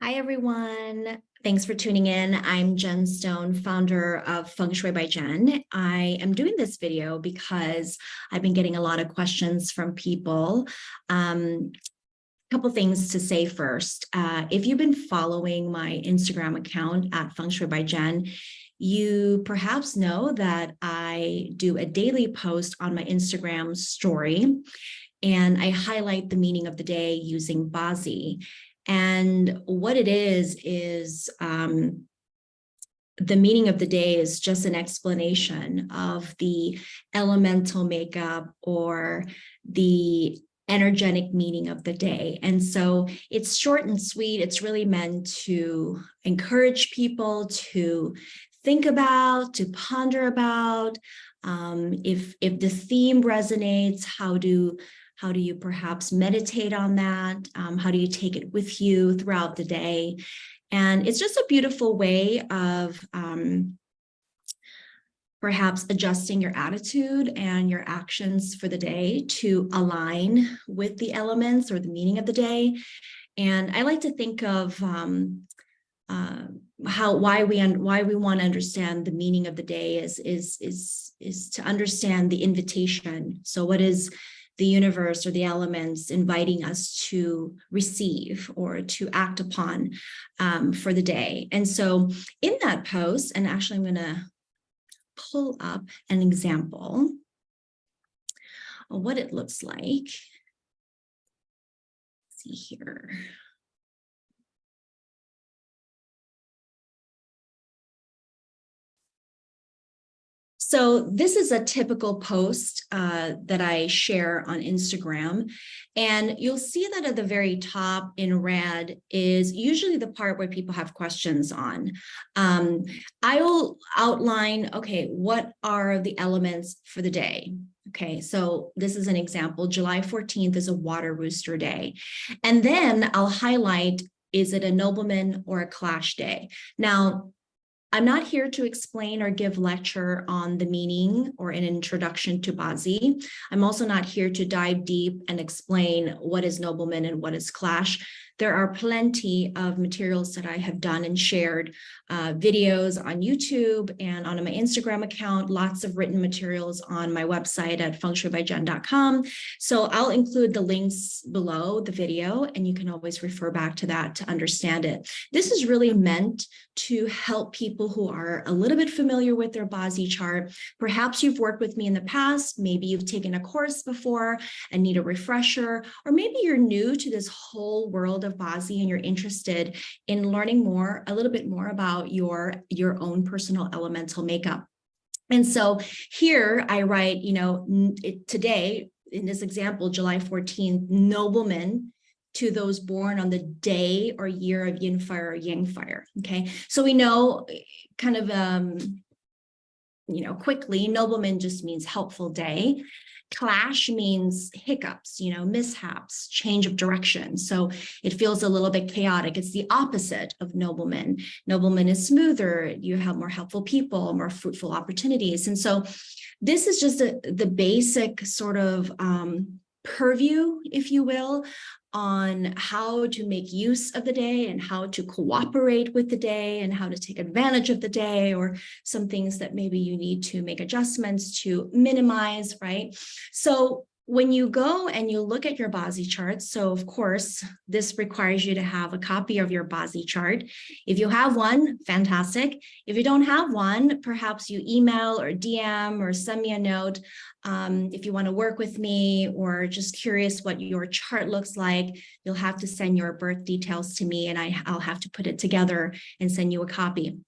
Hi, everyone. Thanks for tuning in. I'm Jen Stone, founder of Feng Shui by Jen. I am doing this video because I've been getting a lot of questions from people. Couple things to say first. If you've been following my Instagram account at Feng Shui by Jen, you perhaps know that I do a daily post on my Instagram story, and I highlight the meaning of the day using BaZi. And what it is the meaning of the day is just an explanation of the elemental makeup or the energetic meaning of the day. And so it's short and sweet. It's really meant to encourage people to think about, to ponder about. If the theme resonates, how do you perhaps meditate on that? How do you take it with you throughout the day? And it's just a beautiful way of perhaps adjusting your attitude and your actions for the day to align with the elements or the meaning of the day. And I like to think of why we want to understand the meaning of the day is to understand the invitation. So what is the universe or the elements inviting us to receive or to act upon for the day? And so in that post, and actually I'm going to pull up an example of what it looks like. Let's see here. So this is a typical post that I share on Instagram. And you'll see that at the very top in red is usually the part where people have questions on. I will outline, okay, what are the elements for the day? Okay, so this is an example. July 14th is a water rooster day. And then I'll highlight, is it a nobleman or a clash day? Now, I'm not here to explain or give lecture on the meaning or an introduction to BaZi. I'm also not here to dive deep and explain what is nobleman and what is clash. There are plenty of materials that I have done and shared, videos on YouTube and on my Instagram account, lots of written materials on my website at fengshuibyjen.com. So I'll include the links below the video, and you can always refer back to that to understand it. This is really meant to help people who are a little bit familiar with their BaZi chart. Perhaps you've worked with me in the past, maybe you've taken a course before and need a refresher, or maybe you're new to this whole world of BaZi and you're interested in learning more, a little bit more about your own personal elemental makeup. And so here I write, today in this example, July 14th, nobleman to those born on the day or year of yin fire or yang fire. Okay, so we know kind of quickly, nobleman just means helpful day. Clash means hiccups, mishaps, change of direction. So it feels a little bit chaotic. It's the opposite of nobleman. Nobleman is smoother. You have more helpful people, more fruitful opportunities. And so this is just the basic sort of purview, if you will, on how to make use of the day and how to cooperate with the day and how to take advantage of the day, or some things that maybe you need to make adjustments to minimize, right? So when you go and you look at your BaZi charts, so of course, this requires you to have a copy of your BaZi chart. If you have one, fantastic. If you don't have one, perhaps you email or DM or send me a note if you want to work with me or just curious what your chart looks like. You'll have to send your birth details to me and I'll have to put it together and send you a copy.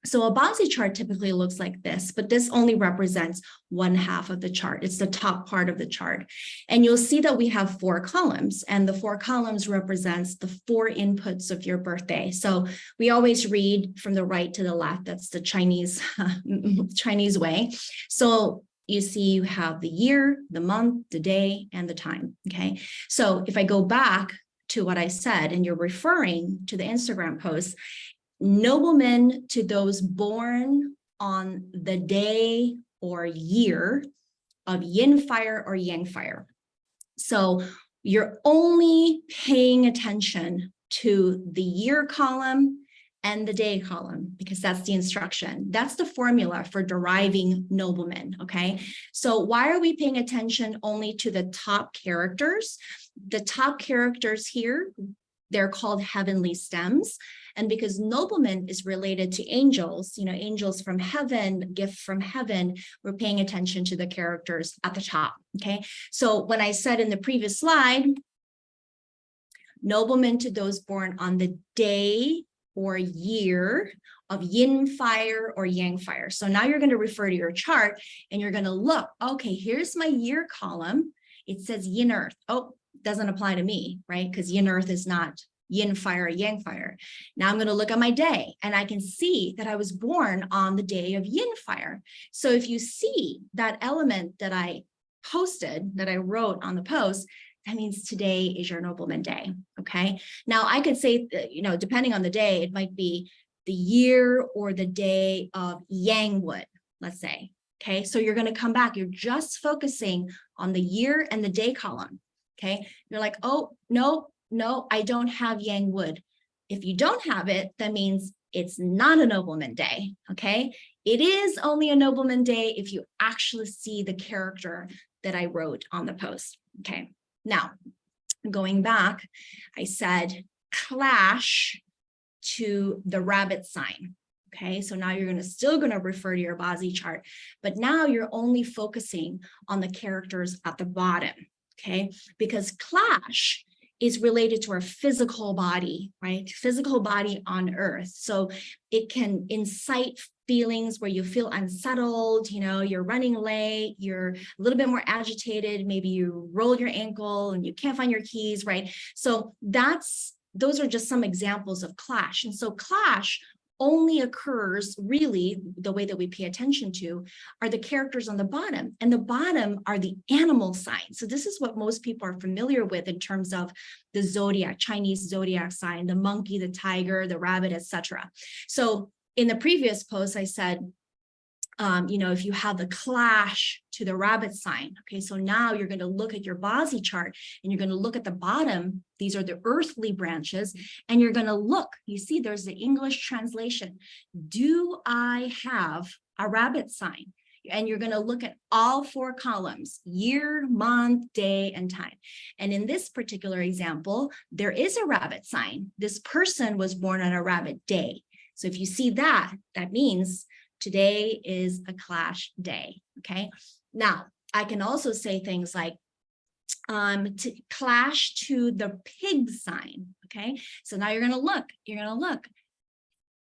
So a BaZi chart typically looks like this, but this only represents one half of the chart. It's the top part of the chart. And you'll see that we have 4 columns, and the 4 columns represents the 4 inputs of your birthday. So we always read from the right to the left. That's the Chinese way. So you see you have the year, the month, the day, and the time, okay? So if I go back to what I said, and you're referring to the Instagram post, noblemen to those born on the day or year of yin fire or yang fire. So you're only paying attention to the year column and the day column, because that's the instruction. That's the formula for deriving nobleman, okay? So why are we paying attention only to the top characters? The top characters here, they're called heavenly stems. And because nobleman is related to angels, you know, angels from heaven, gift from heaven, we're paying attention to the characters at the top, okay? So when I said in the previous slide, nobleman to those born on the day or year of yin fire or yang fire. So now you're going to refer to your chart and you're going to look, okay, here's my year column. It says yin earth. Oh, doesn't apply to me, right? Because yin earth is not yin fire or yang fire. Now I'm going to look at my day and I can see that I was born on the day of yin fire. So if you see that element that I posted, that I wrote on the post, that means today is your nobleman day, okay? Now I could say, you know, depending on the day, it might be the year or the day of yang wood, let's say, okay? So you're gonna come back, you're just focusing on the year and the day column, okay? You're like, oh, no, I don't have yang wood. If you don't have it, that means it's not a nobleman day, okay? It is only a nobleman day if you actually see the character that I wrote on the post, okay? Now, going back, I said clash to the rabbit sign. Okay, so now you're still going to refer to your BaZi chart, but now you're only focusing on the characters at the bottom. Okay, because clash is related to our physical body, right? Physical body on earth. So it can incite feelings where you feel unsettled, you know, you're running late, you're a little bit more agitated, maybe you roll your ankle and you can't find your keys, right? So those are just some examples of clash. And so clash only occurs, really, the way that we pay attention to are the characters on the bottom, and the bottom are the animal signs. So this is what most people are familiar with in terms of the zodiac, Chinese zodiac sign, the monkey, the tiger, the rabbit, etc. So in the previous post, I said, you know, if you have the clash to the rabbit sign, okay, so now you're going to look at your BaZi chart and you're going to look at the bottom. These are the earthly branches, and you're going to look, you see, there's the English translation. Do I have a rabbit sign? And you're going to look at all four columns, year, month, day, and time. And in this particular example, there is a rabbit sign. This person was born on a rabbit day. So if you see that, that means today is a clash day, okay? Now, I can also say things like to clash to the pig sign, okay? So now you're gonna look,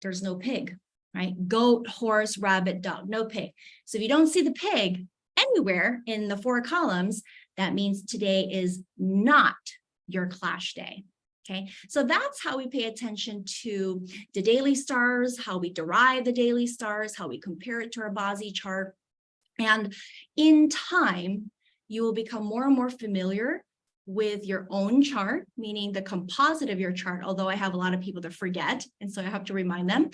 there's no pig, right? Goat, horse, rabbit, dog, no pig. So if you don't see the pig anywhere in the four columns, that means today is not your clash day. Okay, so that's how we pay attention to the daily stars, how we derive the daily stars, how we compare it to our BaZi chart. And in time, you will become more and more familiar with your own chart, meaning the composite of your chart, although I have a lot of people that forget, and so I have to remind them.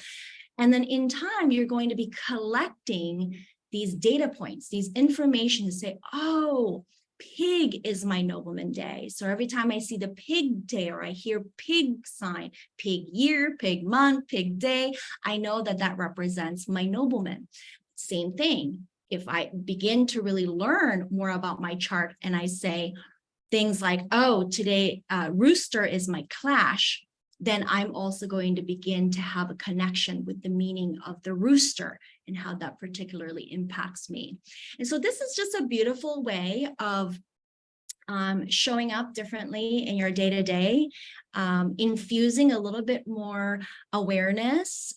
And then in time, you're going to be collecting these data points, these information to say, oh, pig is my nobleman day. So every time I see the pig day or I hear pig sign, pig year, pig month, pig day, I know that that represents my nobleman. Same thing. If I begin to really learn more about my chart and I say things like, oh, today rooster is my clash, then I'm also going to begin to have a connection with the meaning of the rooster and how that particularly impacts me. And so this is just a beautiful way of showing up differently in your day-to-day, infusing a little bit more awareness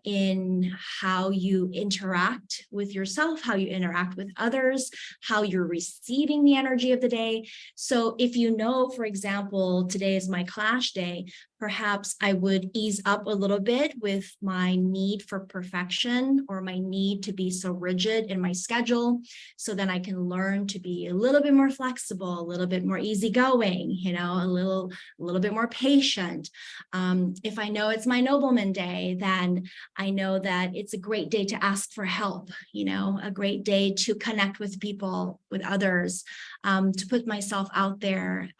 in how you interact with yourself, how you interact with others, how you're receiving the energy of the day. So if you know, for example, today is my clash day, perhaps I would ease up a little bit with my need for perfection or my need to be so rigid in my schedule, so then I can learn to be a little bit more flexible, a little bit more easygoing, you know, a little bit more more patient. If I know it's my Nobleman day, then I know that it's a great day to ask for help, a great day to connect with people, with others, to put myself out there,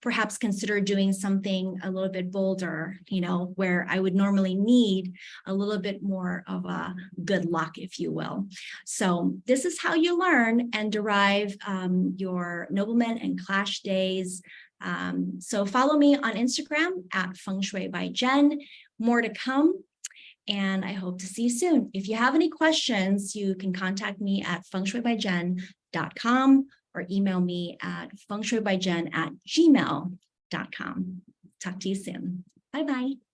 perhaps consider doing something a little bit bolder, where I would normally need a little bit more of a good luck, if you will. So this is how you learn and derive your Nobleman and Clash days. So follow me on Instagram at Feng Shui by Jen. More to come. And I hope to see you soon. If you have any questions, you can contact me at fengshuibyjen.com or email me at fengshuibyjen@gmail.com. Talk to you soon. Bye-bye.